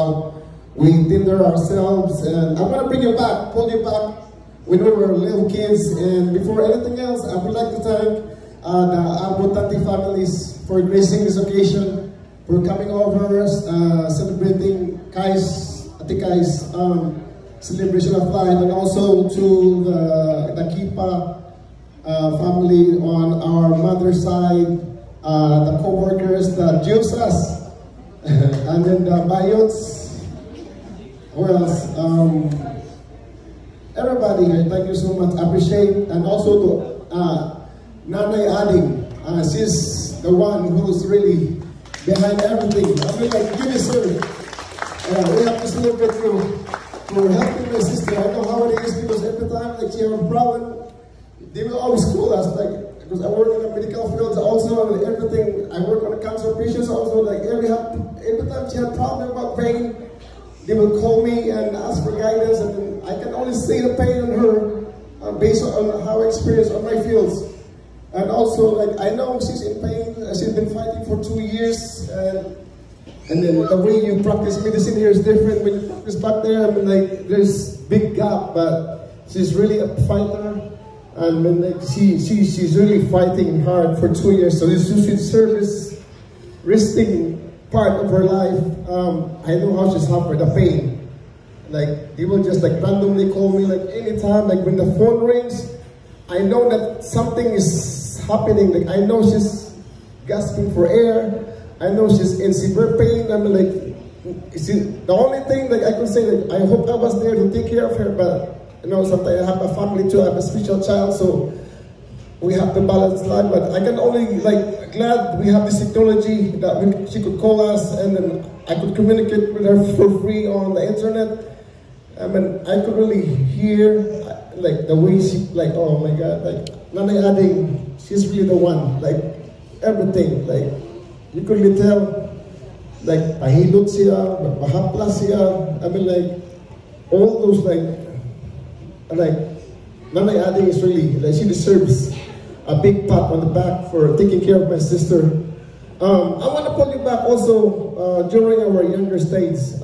how we Tinder ourselves. And I want to bring you back, pull you back when we were little kids. And before anything else, I would like to thank the Abotati families for gracing this occasion, for coming over, celebrating Ate Kai's celebration of life, and also to the Kipa family on our mother's side, the co-workers, the Josas, and then the Bayots, who else? Everybody here, thank you so much, appreciate, and also to Nanay Ading, she's the one who's really behind everything. I mean, like, you deserve it. We have to celebrate you for helping my sister. I know how it is, because every time like she has a problem, they will always call us, like, because I work in the medical field also, and everything. I work on the cancer patients also. Like every time she had a problem about pain, they will call me and ask for guidance, and then I can only see the pain on her based on how I experience on my fields. And also, like, I know she's in pain. She's been fighting for 2 years, and then the way you practice medicine here is different when you practice back there. I mean, like, there's big gap, but she's really a fighter, and when, like, she's really fighting hard for 2 years. So this is service, risking part of her life. I know how she's suffered the pain. Like, they will just like randomly call me like anytime. Like when the phone rings, I know that something is happening. Like I know she's gasping for air. I know she's in severe pain. I'm like, the only thing like I could say, like, I hope I was there to take care of her, but you know, sometimes I have a family too. I have a special child, so we have to balance life. But I can only like glad we have this technology that she could call us, and then I could communicate with her for free on the internet. I mean, I could really hear like the way she, like, oh my God, like Nanay Ading, she's really the one, like everything, like you could really tell, like pahilot siya, mahapla siya. I mean, like all those like Nanay Ading is really, like, she deserves a big pat on the back for taking care of my sister. I want to pull you back also during our younger stages.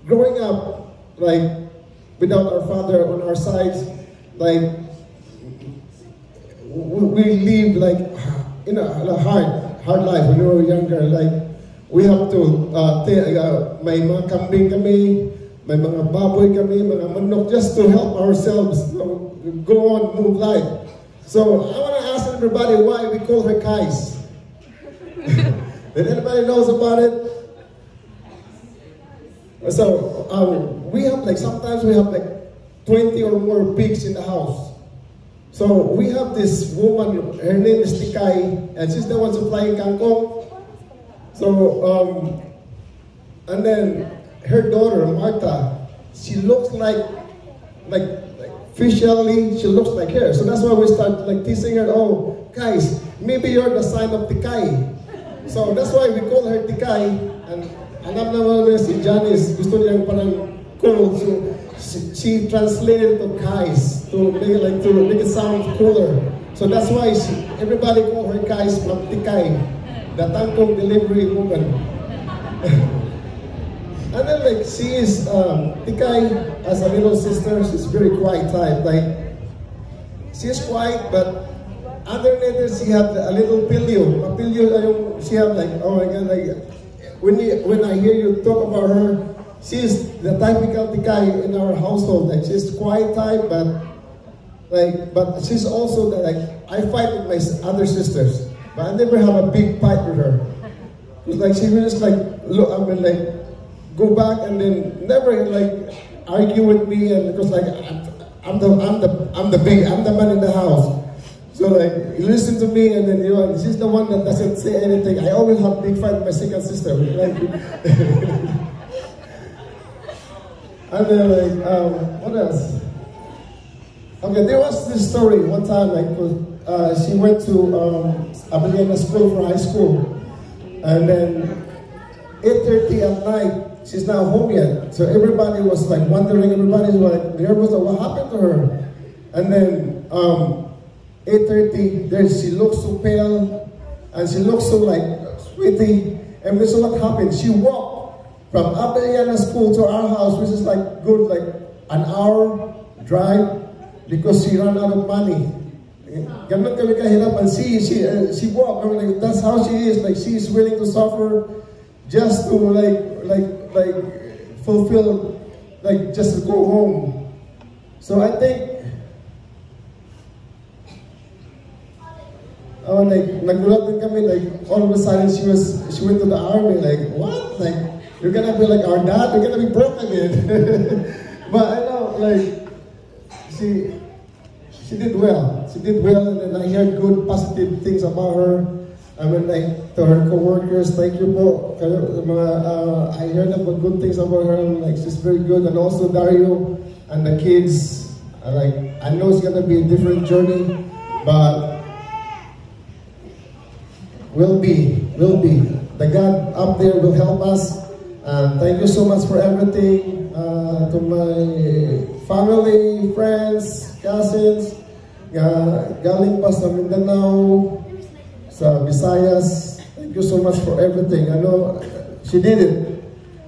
Growing up, like, without our father on our side, like, we live like in a hard life when we were younger. Like, we have to, may mga kambing kami, may mga baboy kami, mga manok, just to help ourselves, you know, go on, move life. So I want to ask everybody why we call her Kais. Did anybody knows about it? So we have like, sometimes we have like 20 or more pigs in the house. So we have this woman, her name is Tikay, and she's the one supplying kangkong. So, and then her daughter, Martha, she looks like facially, she looks like her. So that's why we start like teasing her, oh, guys, maybe you're the sign of Tikay. So that's why we call her Tikay. And alam naman si Janice, gusto niya parang cool. So she translated to Kais to make it sound cooler. So that's why everybody call her Kais from Tikay, the tangkong delivery woman. And then like she is Tikay as a little sister, she's very quiet type. Like she's quiet, but underneath she had a little pilyo. A pilyo, she had like, oh my God, like when I hear you talk about her, she's the typical Tikay in our household. Like she's quiet type, but she's also the, like, I fight with my other sisters, but I never have a big fight with her. It's like she will just like look, I mean, like go back and then never like argue with me, and because like I'm the man in the house. So like you listen to me, and then you know, she's the one that doesn't say anything. I always have big fight with my second sister. Like, and then like what else? Okay, there was this story one time. Like she went to Abeliana school for high school, and then 8:30 at night. She's not home yet, so everybody was like wondering. Everybody's like nervous. What happened to her? And then 8:30, then she looks so pale, and she looks so like sweaty. And this is what happened. She walked from Abeliana School to our house, which is like good, like an hour drive, because she ran out of money. Ganun kami kahirap, and she walked. I mean, like, that's how she is. Like, she is willing to suffer just to like fulfill, like, just to go home. So I think, like, nagulat din kami, like, all of a sudden she went to the army. Like, what? Like, you're gonna be like our dad? You're gonna be broke again. But I know, like, she did well. She did well, and then I heard good, positive things about her. I mean, like, to her co-workers, thank you po. I heard about good things about her. Like, she's very good. And also Dario and the kids. Like, I know it's gonna be a different journey, but will be. The God up there will help us. Thank you so much for everything. To my family, friends, cousins, galing pa sa Mindanao, sa Visayas. Thank you so much for everything. I know she did it.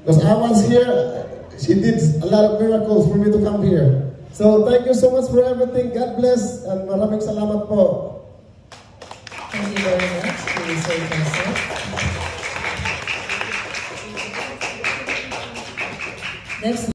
Because I was here, she did a lot of miracles for me to come here. So thank you so much for everything. God bless, and maraming salamat po. Thank you very much, Sir Joseph. Next.